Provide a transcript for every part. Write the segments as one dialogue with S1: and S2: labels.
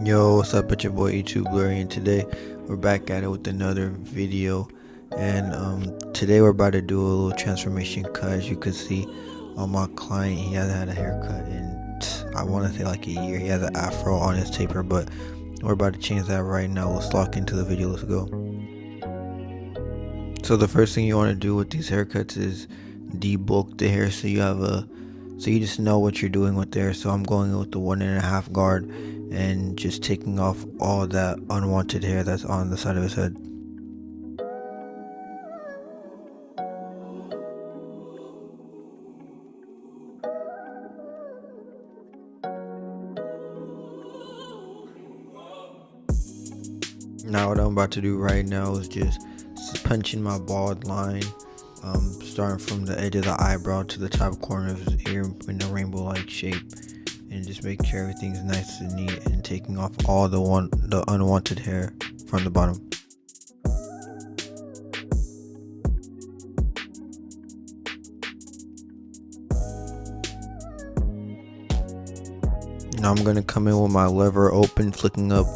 S1: Yo, what's up? It's your boy YouTube Blurry, and today we're back at it with another video. And today we're about to do a little transformation cut. As you can see, on my client, he hasn't had a haircut in I want to say like a year. He has an afro on his taper, but we're about to change that right now. Let's lock into the video. Let's go. So the first thing you want to do with these haircuts is debulk the hair, so you just know what you're doing with there. So I'm going with the 1.5 guard and just taking off all that unwanted hair that's on the side of his head. Now what I'm about to do right now is just punching my bald line, starting from the edge of the eyebrow to the top corner of his ear in a rainbow-like shape, and just making sure everything's nice and neat, and taking off all the unwanted hair from the bottom. Now I'm gonna come in with my lever open, flicking up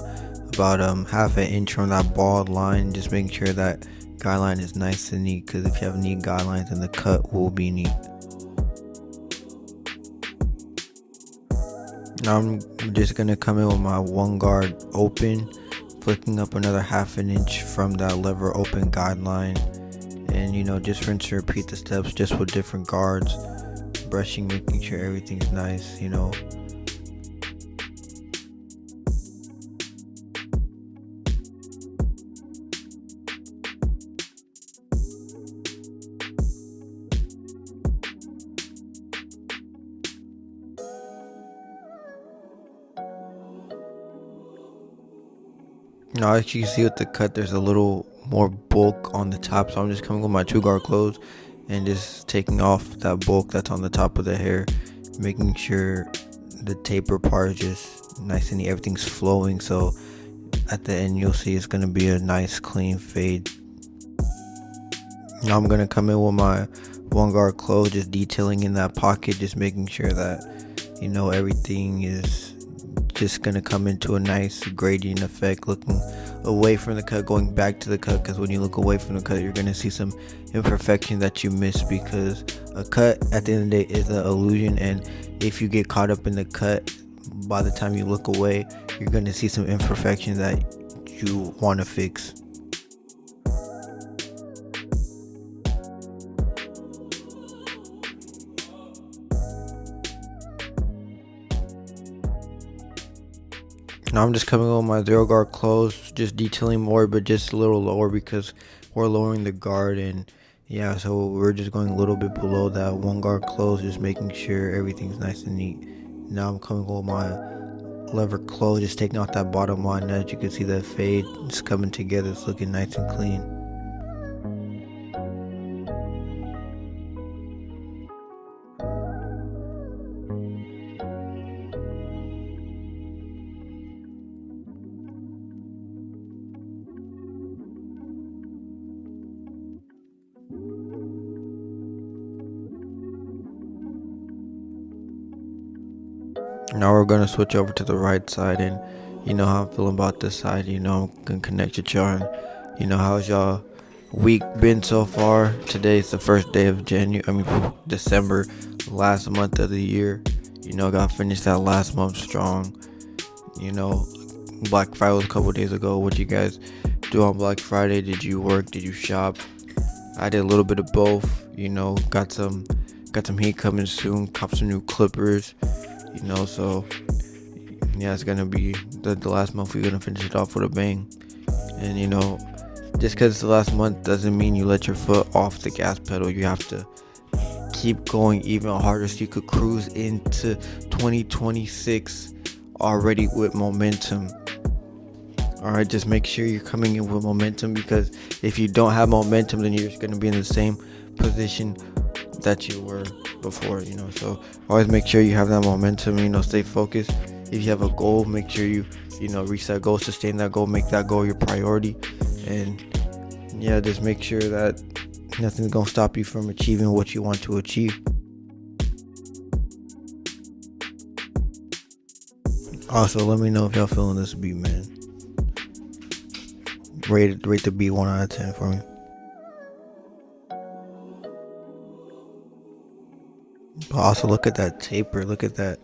S1: about half an inch from that bald line, just making sure that guideline is nice and neat, because if you have neat guidelines, then the cut will be neat. Now I'm just gonna come in with my 1 guard open, flicking up another half an inch from that lever open guideline, and just rinse and repeat the steps just with different guards, brushing, making sure everything's nice. Now as you can see with the cut, there's a little more bulk on the top, so I'm just coming with my 2 guard close and just taking off that bulk that's on the top of the hair, making sure the taper part is just nice and neat, everything's flowing, so at the end you'll see it's going to be a nice clean fade. Now I'm going to come in with my 1 guard close, just detailing in that pocket, just making sure that everything is just gonna come into a nice gradient effect, looking away from the cut, going back to the cut, because when you look away from the cut, you're gonna see some imperfection that you missed, because a cut at the end of the day is an illusion, and if you get caught up in the cut, by the time you look away, you're gonna see some imperfections that you want to fix. Now I'm just coming with my 0 guard close, just detailing more, but just a little lower, because we're lowering the guard, and yeah, so we're just going a little bit below that 1 guard close, just making sure everything's nice and neat. Now I'm coming with my lever close, just taking off that bottom line. As you can see, that fade is coming together, it's looking nice and clean. Now we're gonna switch over to the right side, and you know how I'm feeling about this side. I'm gonna connect with y'all, and how's y'all week been so far? Today's the first day of December, last month of the year. Got finished that last month strong. Black Friday was a couple days ago. What you guys do on Black Friday? Did you work? Did you shop? I did a little bit of both. Got some heat coming soon. Cop some new clippers. So yeah, it's gonna be the last month. We're gonna finish it off with a bang. And just because it's the last month doesn't mean you let your foot off the gas pedal. You have to keep going even harder, so you could cruise into 2026 already with momentum. Alright, just make sure you're coming in with momentum, because if you don't have momentum, then you're just gonna be in the same position that you were before. So always make sure you have that momentum. Stay focused. If you have a goal, make sure you reach that goal, sustain that goal, make that goal your priority, and yeah, just make sure that nothing's gonna stop you from achieving what you want to achieve. Also, let me know if y'all feeling this beat, man. Rate the beat 1 out of 10 for me. Also, look at that taper. Look at that.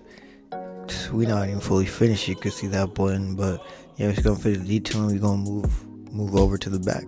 S1: We not even fully finished. You could see that button, but yeah, we're just gonna finish the detailing. We're gonna move over to the back.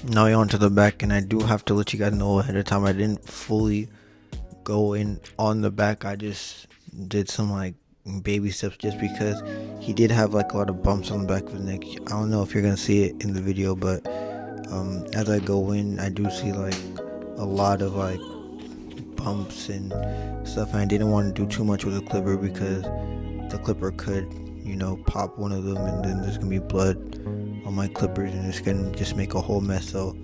S1: Now we're on to the back, and I do have to let you guys know ahead of time I didn't fully go in on the back. I just did some like baby steps just because he did have like a lot of bumps on the back of his neck. I don't know if you're gonna see it in the video, but as I go in, I do see like a lot of like bumps and stuff, and I didn't want to do too much with the clipper because the clipper could, pop one of them, and then there's gonna be blood on my clippers, and it's gonna just make a whole mess. So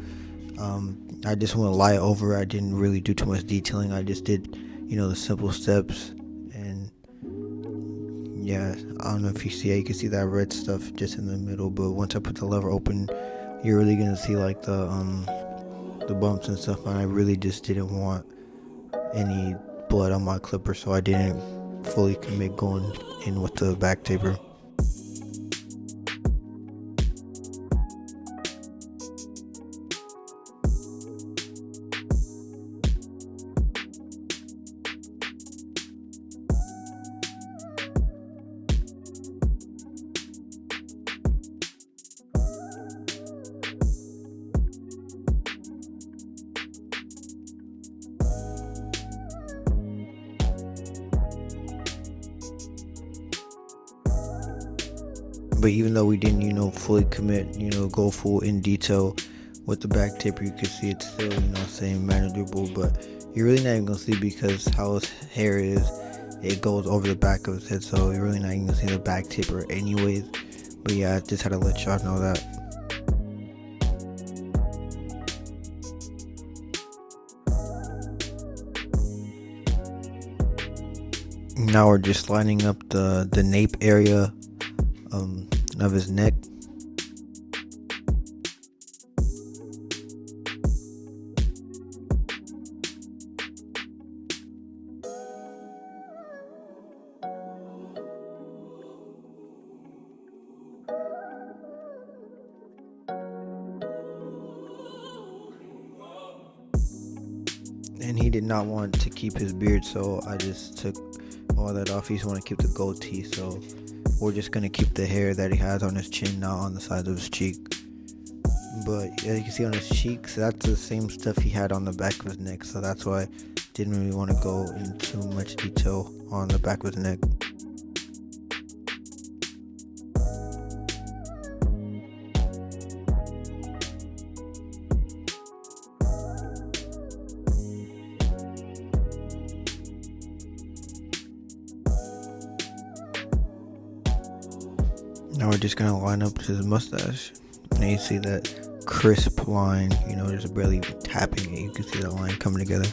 S1: I just want to lie over. I didn't really do too much detailing. I just did, the simple steps, and yeah, I don't know if you see it. You can see that red stuff just in the middle, but once I put the lever open, you're really gonna see like the bumps and stuff, and I really just didn't want any blood on my clipper, so I didn't fully commit going in with the back taper. But even though we didn't, fully commit, go full in detail with the back taper, you can see it's still, saying manageable. But you're really not even gonna see because how his hair is, it goes over the back of his head, so you're really not even gonna see the back taper anyways. But yeah, I just had to let y'all know that. Now we're just lining up the nape area of his neck. And he did not want to keep his beard, so I just took all that off. He just want to keep the goatee, so we're just gonna keep the hair that he has on his chin, not on the sides of his cheek. But as you can see on his cheeks, that's the same stuff he had on the back of his neck, so that's why I didn't really want to go into much detail on the back of his neck. Now we're just gonna line up his mustache. And you see that crisp line, there's barely tapping it. You can see that line coming together.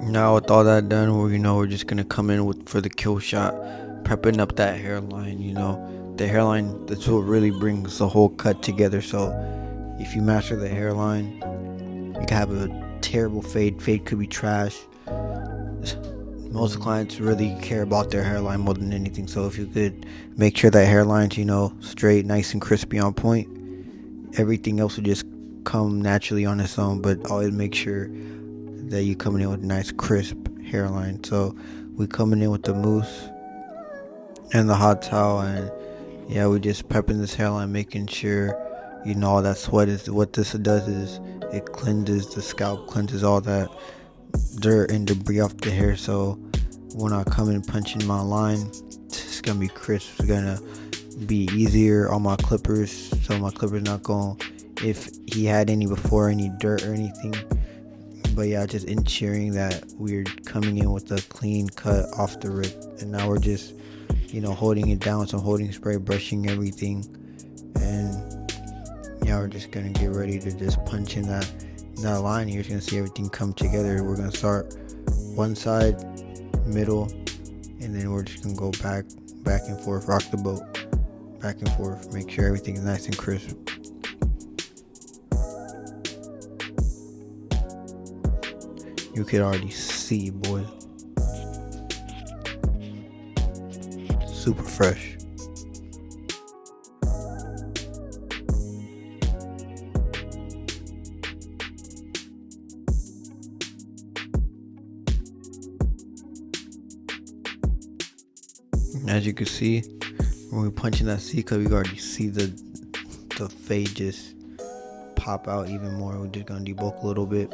S1: Now with all that done, we're just gonna come in for the kill shot, prepping up that hairline. The hairline, that's what really brings the whole cut together. So if you master the hairline, you can have a terrible fade. Fade could be trash. Most clients really care about their hairline more than anything. So if you could make sure that hairline's, straight, nice and crispy on point, everything else will just come naturally on its own. But always make sure that you coming in with a nice crisp hairline. So we coming in with the mousse, and the hot towel, and yeah, we just prepping this hairline, making sure all that sweat is what this does is it cleanses the scalp, cleanses all that dirt and debris off the hair. So when I come in punching my line, it's gonna be crisp. It's gonna be easier on my clippers, so my clippers not going if he had any before, any dirt or anything. But yeah, just ensuring that we're coming in with a clean cut off the rip, and now we're just holding it down with some holding spray, brushing everything, and yeah, we're just gonna get ready to just punch in that line. You're just gonna see everything come together. We're gonna start one side, middle, and then we're just gonna go back and forth, rock the boat, back and forth, make sure everything is nice and crisp. You could already see, boy, super fresh. As you can see, when we're punching that C cut, we already see the fade just pop out even more. We're just gonna debulk a little bit,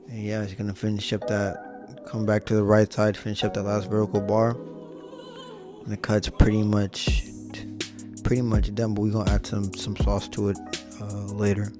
S1: and yeah, it's gonna finish up that. Come back to the right side, finish up that last vertical bar, and the cut's pretty much done. But we're gonna add some sauce to it later.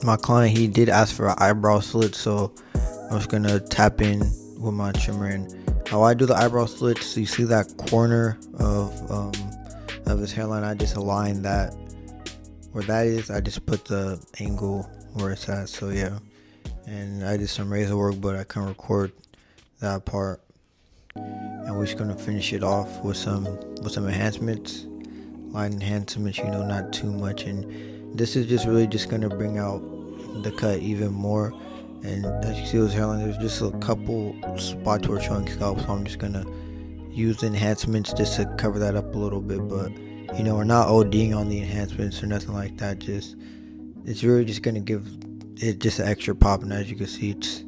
S1: My client, he did ask for an eyebrow slit, so I'm just gonna tap in with my trimmer. And how I do the eyebrow slit, so you see that corner of his hairline, I just align that where that is. I just put the angle where it's at. So yeah, and I did some razor work, but I can't record that part. And we're just gonna finish it off with some enhancements, line enhancements, not too much. And this is just really just gonna bring out the cut even more. And as you see with his hairline, there's just a couple spots where it's showing scalp, so I'm just gonna use the enhancements just to cover that up a little bit. But we're not ODing on the enhancements or nothing like that. It's really just gonna give it just an extra pop. And as you can see, it's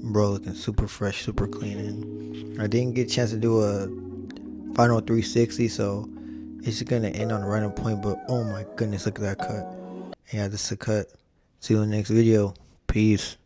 S1: looking super fresh, super clean. And I didn't get a chance to do a final 360, so it's gonna end on a random point. But oh my goodness, look at that cut. Yeah, this is a cut. See you in the next video. Peace.